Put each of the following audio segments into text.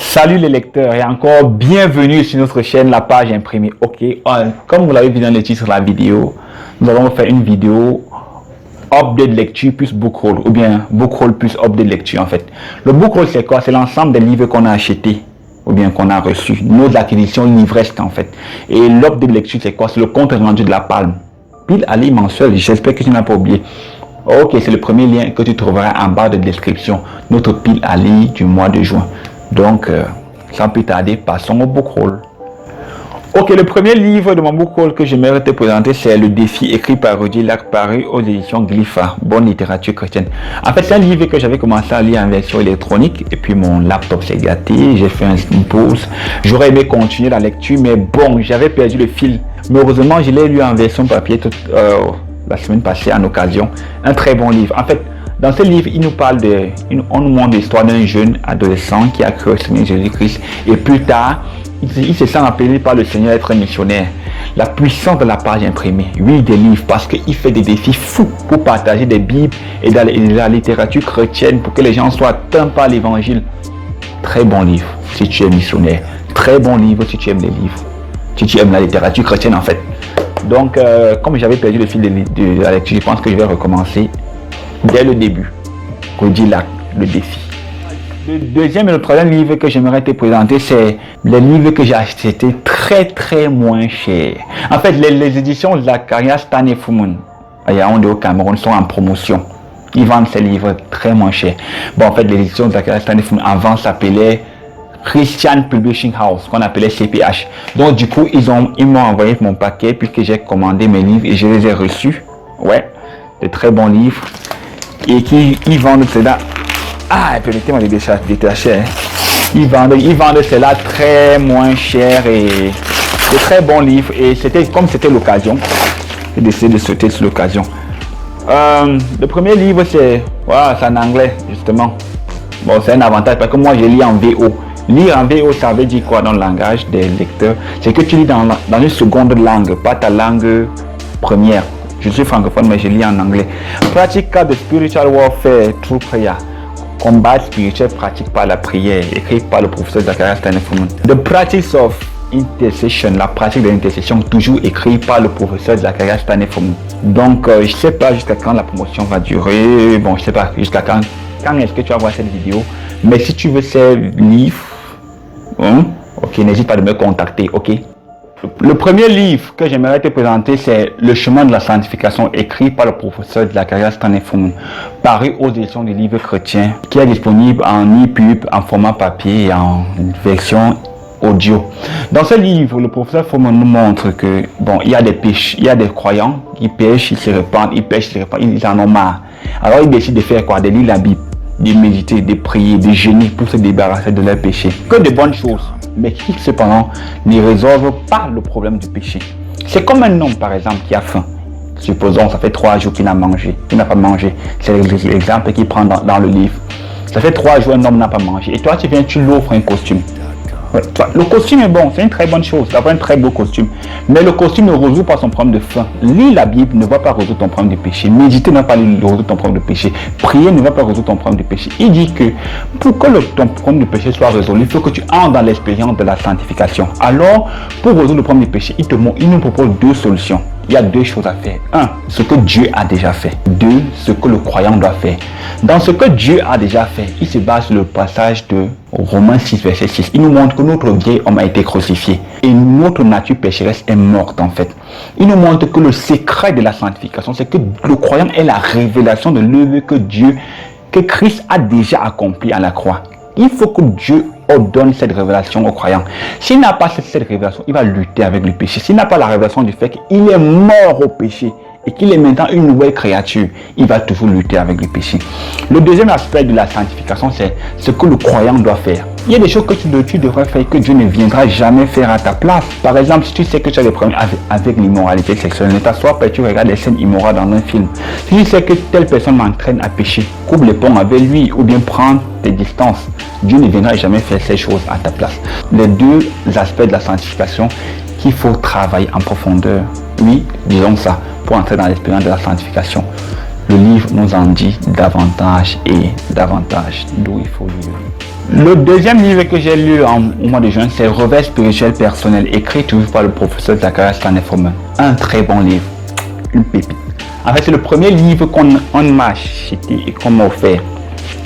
Salut les lecteurs et encore bienvenue sur notre chaîne La Page Imprimée. Ok, comme vous l'avez vu dans le titre de la vidéo, nous allons faire une vidéo update lecture plus book haul ou bien book haul plus update lecture en fait. Le book haul c'est quoi? C'est l'ensemble des livres qu'on a achetés ou bien qu'on a reçus, nos acquisitions livresques en fait. Et l'update lecture c'est quoi? C'est le compte rendu de la Palme. Pile à lire mensuel, j'espère que tu n'as pas oublié. Ok, c'est le premier lien que tu trouveras en bas de description, notre pile à lire du mois de juin. Donc, sans plus tarder, passons au book haul. Ok, le premier livre de mon book haul que j'aimerais te présenter, c'est Le Défi, écrit par Rudy Lac, paru aux éditions Glypha, Bonne littérature chrétienne. En fait, c'est un livre que j'avais commencé à lire en version électronique, et puis mon laptop s'est gâté, j'ai fait une pause. J'aurais aimé continuer la lecture, mais bon, j'avais perdu le fil. Mais heureusement, je l'ai lu en version papier la semaine passée en occasion. Un très bon livre. En fait, dans ce livre, il nous parle on nous montre l'histoire d'un jeune adolescent qui a cru au Seigneur Jésus-Christ et plus tard, il se sent appelé par le Seigneur à être missionnaire. La puissance de la page imprimée, oui, des livres, parce qu'il fait des défis fous pour partager des Bibles et de la littérature chrétienne pour que les gens soient atteints par l'évangile. Très bon livre si tu es missionnaire. Très bon livre si tu aimes les livres. Si tu aimes la littérature chrétienne en fait. Donc, comme j'avais perdu le fil de la lecture, je pense que je vais recommencer dès le début. Rudy Lac, Le Défi. Le deuxième et le troisième livre que j'aimerais te présenter, c'est les livres que j'ai achetés très moins cher. En fait, les éditions Zacharias Tanefumun à Yaoundé au Cameroun sont en promotion. Ils vendent ces livres très moins cher. Bon, en fait, les éditions Zacharias Tanefumun avant s'appelait Christian Publishing House, qu'on appelait CPH. Donc, du coup, ils m'ont envoyé mon paquet puisque j'ai commandé mes livres et je les ai reçus. Ouais, de très bons livres. Et ils vendent cela. Ah, permettez-moi de détacher. Ils vendent cela très moins cher et de très bons livres. Et comme c'était l'occasion, j'ai décidé de sauter sur l'occasion. Le premier livre, c'est en anglais, justement. Bon, c'est un avantage parce que moi, je lis en VO. Lire en VO, ça veut dire quoi dans le langage des lecteurs? C'est que tu lis dans une seconde langue, pas ta langue première. Je suis francophone, mais je lis en anglais. Practical the spiritual warfare through prayer. Combat spirituel pratique par la prière, écrit par le professeur Zacharias Tanefumun. The practice of intercession, la pratique de l'intercession, toujours écrit par le professeur Zacharias Tanefumun. Donc, je ne sais pas jusqu'à quand la promotion va durer. Bon, je ne sais pas jusqu'à quand est-ce que tu vas voir cette vidéo. Mais si tu veux ces livres, ok, n'hésite pas de me contacter, ok. Le premier livre que j'aimerais te présenter, c'est Le chemin de la sanctification, écrit par le professeur Zacharias Tanefumun, paru aux éditions des livres chrétiens, qui est disponible en EPUB, en format papier et en version audio. Dans ce livre, le professeur Fumun nous montre que, bon, il y a des croyants qui pêchent, ils se répandent, ils en ont marre. Alors ils décident de faire quoi? De lire la Bible, de méditer, de prier, de jeûner pour se débarrasser de leurs péchés. Que de bonnes choses, mais qui cependant ne résolvent pas le problème du péché. C'est comme un homme par exemple qui a faim. Supposons ça fait 3 jours qu'il n'a pas mangé. C'est l'exemple qu'il prend dans le livre. Ça fait 3 jours un homme n'a pas mangé. Et toi tu viens, tu l'offres un costume. Ouais, le costume est bon, c'est une très bonne chose, d'avoir un très beau costume. Mais le costume ne résout pas son problème de faim. Lire la Bible ne va pas résoudre ton problème de péché. Méditer ne va pas résoudre ton problème de péché. Prier ne va pas résoudre ton problème de péché. Il dit que pour que ton problème de péché soit résolu, il faut que tu entres dans l'expérience de la sanctification. Alors, pour résoudre le problème de péché, il nous propose 2 solutions. Il y a 2 choses à faire. 1, ce que Dieu a déjà fait. 2, ce que le croyant doit faire. Dans ce que Dieu a déjà fait, il se base sur le passage de Romains 6, verset 6. Il nous montre que notre vieil homme a été crucifié et notre nature pécheresse est morte en fait. Il nous montre que le secret de la sanctification, c'est que le croyant est la révélation de l'œuvre que Christ a déjà accompli à la croix. Il faut que Dieu ordonne cette révélation au croyant. S'il n'a pas cette révélation, il va lutter avec le péché. S'il n'a pas la révélation du fait qu'il est mort au péché et qu'il est maintenant une nouvelle créature, il va toujours lutter avec le péché. Le deuxième aspect de la sanctification, c'est ce que le croyant doit faire. Il y a des choses que tu devrais faire que Dieu ne viendra jamais faire à ta place. Par exemple, si tu sais que tu as des problèmes avec l'immoralité sexuelle, ne t'assois pas et tu regardes des scènes immorales dans un film. Si tu sais que telle personne m'entraîne à pécher, coupe les ponts avec lui ou bien prends tes distances. Dieu ne viendra jamais faire ces choses à ta place. Les 2 aspects de la sanctification qu'il faut travailler en profondeur. Oui, disons ça, pour entrer dans l'expérience de la sanctification. Le livre nous en dit davantage et davantage, d'où il faut lire. Le deuxième livre que j'ai lu au mois de juin, c'est Réveil spirituel personnel, écrit toujours par le professeur Zacharias Stanley-Forman. Un très bon livre, une pépite. En fait, c'est le premier livre qu'on m'a acheté et qu'on m'a offert.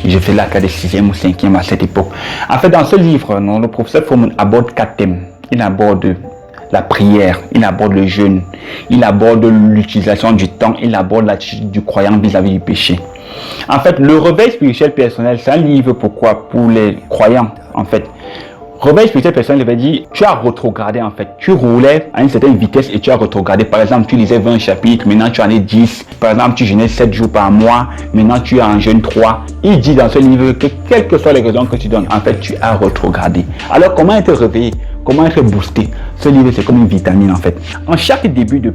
J'ai fait la de 6e ou 5e à cette époque. En fait, dans ce livre, le professeur Forman aborde 4 thèmes. Il aborde la prière, il aborde le jeûne, il aborde l'utilisation du temps, il aborde l'attitude du croyant vis-à-vis du péché. En fait, le réveil spirituel personnel, c'est un livre pourquoi? Pour les croyants, en fait. Réveil spirituel personnel, il veut dire, tu as rétrogradé en fait. Tu roulais à une certaine vitesse et tu as rétrogradé. Par exemple, tu lisais 20 chapitres, maintenant tu en es 10. Par exemple, tu jeûnais 7 jours par mois, maintenant tu es en jeûne 3. Il dit dans ce livre que quelles que soient les raisons que tu donnes, en fait, tu as rétrogradé. Alors, comment être réveillé? Comment être boosté? Ce livre, c'est comme une vitamine en fait. En chaque début de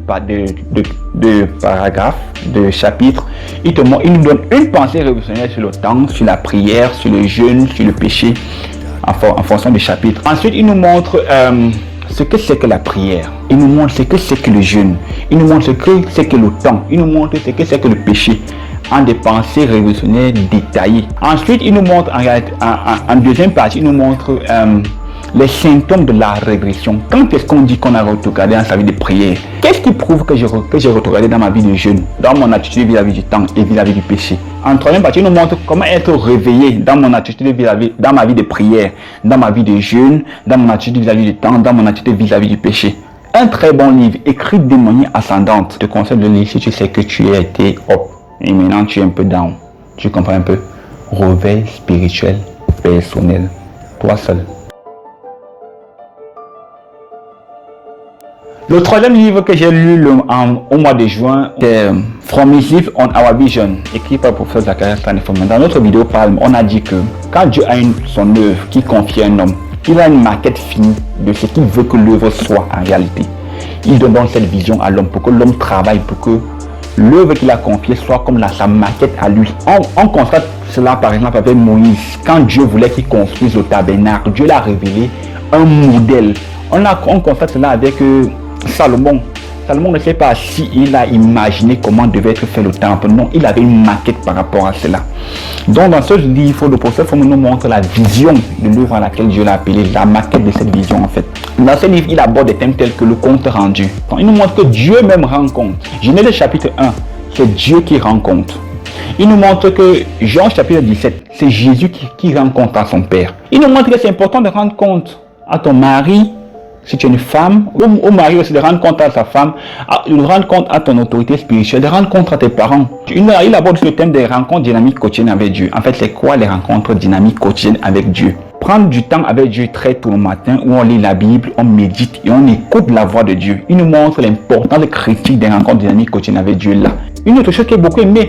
paragraphe, de chapitre, il nous donne une pensée révolutionnaire sur le temps, sur la prière, sur le jeûne, sur le péché, en fonction du chapitre. Ensuite, il nous montre ce que c'est que la prière. Il nous montre ce que c'est que le jeûne. Il nous montre ce que c'est que le temps. Il nous montre ce que c'est que le péché, en des pensées révolutionnaires détaillées. Ensuite, il nous montre, en deuxième partie, il nous montre les symptômes de la régression. Quand est-ce qu'on dit qu'on a rétrogradé dans sa vie de prière? Qu'est-ce qui prouve que j'ai rétrogradé dans ma vie de jeûne, dans mon attitude vis-à-vis du temps et vis-à-vis du péché? En troisième partie, il nous montre comment être réveillé dans mon attitude dans ma vie de prière, dans ma vie de jeûne, dans mon attitude vis-à-vis du temps, dans mon attitude vis-à-vis du péché. Un très bon livre, écrit de manière ascendante. Je te conseille de lire si tu sais que tu as été up et maintenant tu es un peu down. Tu comprends un peu? Réveil spirituel personnel. Toi seul. Le troisième livre que j'ai lu au mois de juin, c'est From His Life on Our Vision, écrit par le professeur Zacharias Stanley-Forman. Dans notre vidéo Palme, on a dit que quand Dieu a son œuvre qui confie à un homme, il a une maquette finie de ce qu'il veut que l'œuvre soit en réalité. Il donne donc cette vision à l'homme pour que l'homme travaille, pour que l'œuvre qu'il a confiée soit comme sa maquette à lui. On constate cela par exemple avec Moïse. Quand Dieu voulait qu'il construise le tabernacle, Dieu l'a révélé un modèle. On constate cela avec Salomon. Salomon ne sait pas s'il a imaginé comment devait être fait le temple. Non, il avait une maquette par rapport à cela. Donc dans ce livre, le professeur Forman nous montre la vision de l'œuvre à laquelle Dieu l'a appelé, la maquette de cette vision en fait. Dans ce livre, il aborde des thèmes tels que le compte rendu. Il nous montre que Dieu même rend compte. Genèse chapitre 1, c'est Dieu qui rend compte. Il nous montre que Jean chapitre 17, c'est Jésus qui rend compte à son Père. Il nous montre que c'est important de rendre compte à ton mari, si tu es une femme, au mari aussi, de rendre compte à sa femme, de rendre compte à ton autorité spirituelle, de rendre compte à tes parents. Il aborde le thème des rencontres dynamiques quotidiennes avec Dieu. En fait, c'est quoi les rencontres dynamiques quotidiennes avec Dieu? Prendre du temps avec Dieu très tôt le matin, où on lit la Bible, on médite et on écoute la voix de Dieu. Il nous montre l'importance critique des rencontres dynamiques quotidiennes avec Dieu là. Une autre chose qui est beaucoup aimée,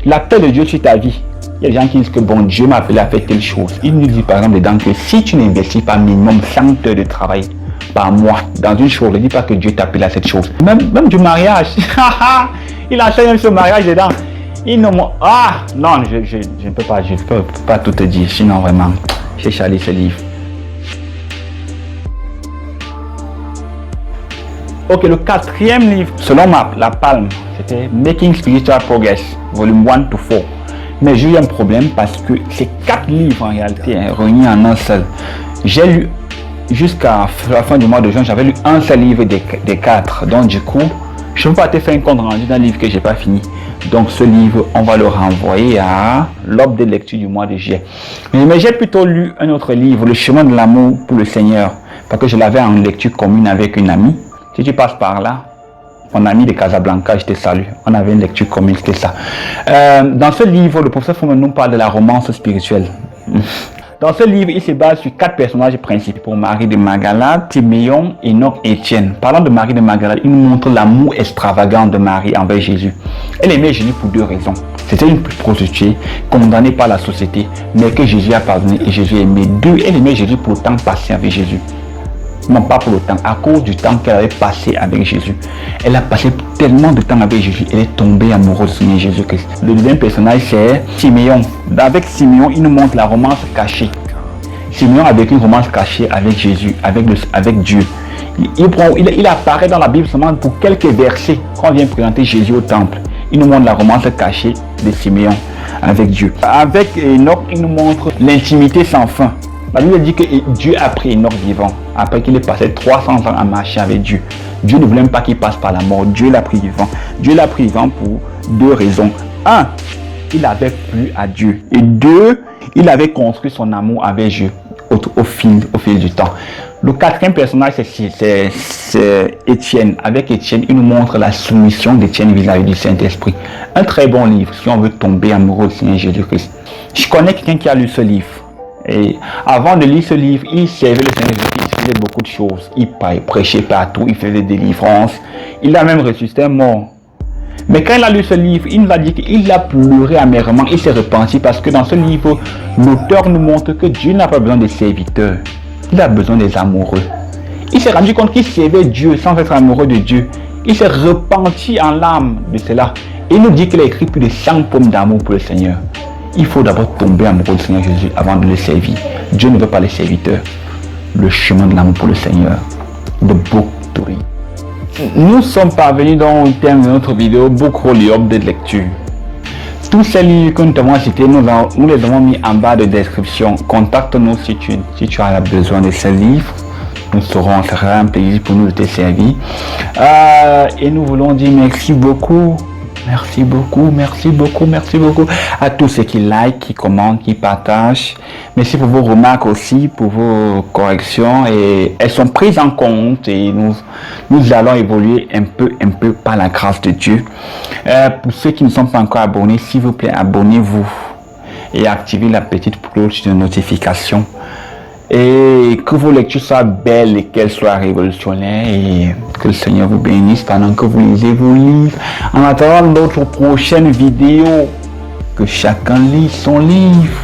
l'appel de Dieu sur ta vie. Il y a des gens qui disent que bon, Dieu m'a appelé à faire telle chose. Il nous dit par exemple dedans que si tu n'investis pas minimum 100 heures de travail par mois dans une chose, ne dis pas que Dieu t'appelle à cette chose. Même du mariage. Il a fait même ce mariage dedans. Il ne non, je ne peux pas tout te dire. Sinon vraiment, j'ai chalé ce livre. Ok, le quatrième livre, selon la Palme, c'était Making Spiritual Progress, volume 1 to 4. Mais j'ai eu un problème parce que ces 4 livres en réalité réunis en un seul. J'ai lu jusqu'à la fin du mois de juin, j'avais lu un seul livre des 4. Donc du coup, je ne peux pas te faire un compte rendu d'un livre que j'ai pas fini. Donc ce livre, on va le renvoyer à l'ordre de lecture du mois de juillet. Mais j'ai plutôt lu un autre livre, Le chemin de l'amour pour le Seigneur, parce que je l'avais en lecture commune avec une amie. Si tu passes par là, mon ami de Casablanca, je te salue. On avait une lecture commune, c'était ça. Dans ce livre, le professeur Forman nous parle de la romance spirituelle. Dans ce livre, il se base sur 4 personnages principaux pour Marie de Magdala, Timéon, Enoch et Étienne. Parlant de Marie de Magdala, il nous montre l'amour extravagant de Marie envers Jésus. Elle aimait Jésus pour 2 raisons. C'était une prostituée, condamnée par la société, mais que Jésus a pardonné et Jésus aimait. 2, elle aimait Jésus pour le temps passé avec Jésus. Non pas pour le temps, à cause du temps qu'elle avait passé avec Jésus. Elle a passé tellement de temps avec Jésus, elle est tombée amoureuse du Seigneur Jésus-Christ. Le deuxième personnage, c'est Siméon. Avec Siméon, il nous montre la romance cachée. Siméon a vécu une romance cachée avec Jésus, avec Dieu. Il apparaît dans la Bible seulement pour quelques versets quand on vient présenter Jésus au temple. Il nous montre la romance cachée de Siméon avec Dieu. Avec Enoch, il nous montre l'intimité sans fin La Bible dit que Dieu a pris Enoch vivant après qu'il ait passé 300 ans à marcher avec Dieu. Dieu ne voulait même pas qu'il passe par la mort. Dieu l'a pris vivant. Dieu l'a pris vivant pour deux raisons. Un, il avait plu à Dieu. Et deux, il avait construit son amour avec Dieu au fil du temps. Le quatrième personnage, c'est Étienne. Avec Étienne, il nous montre la soumission d'Étienne vis-à-vis du Saint-Esprit. Un très bon livre si on veut tomber amoureux du Seigneur Jésus-Christ. Je connais quelqu'un qui a lu ce livre. Et avant de lire ce livre, il servait le Seigneur Jésus-Christ, il faisait beaucoup de choses. Il prêchait partout, il faisait des délivrances. Il a même ressuscité un mort. Mais quand il a lu ce livre, il nous a dit qu'il a pleuré amèrement, il s'est repenti parce que dans ce livre, l'auteur nous montre que Dieu n'a pas besoin des serviteurs, il a besoin des amoureux. Il s'est rendu compte qu'il servait Dieu sans être amoureux de Dieu. Il s'est repenti en l'âme de cela. Et il nous dit qu'il a écrit plus de 100 poèmes d'amour pour le Seigneur. Il faut d'abord tomber amoureux du Seigneur Jésus avant de le servir. Dieu ne veut pas les serviteurs. Le chemin de l'amour pour le Seigneur. The Book to Read. Nous sommes parvenus dans le thème de notre vidéo Book Holy Update lecture. Tous ces livres que nous avons cités, nous les avons mis en bas de description. Contacte-nous si tu as besoin de ces livres. Nous serons, ça sera un plaisir pour nous de te servir. Et nous voulons dire merci beaucoup. Merci beaucoup, merci beaucoup, merci beaucoup à tous ceux qui like, qui commentent, qui partagent. Merci pour vos remarques aussi, pour vos corrections. Et elles sont prises en compte et nous allons évoluer un peu par la grâce de Dieu. Pour ceux qui ne sont pas encore abonnés, s'il vous plaît, abonnez-vous et activez la petite cloche de notification. Et que vos lectures soient belles et qu'elles soient révolutionnaires et que le Seigneur vous bénisse pendant que vous lisez vos livres. En attendant notre prochaine vidéo, que chacun lit son livre.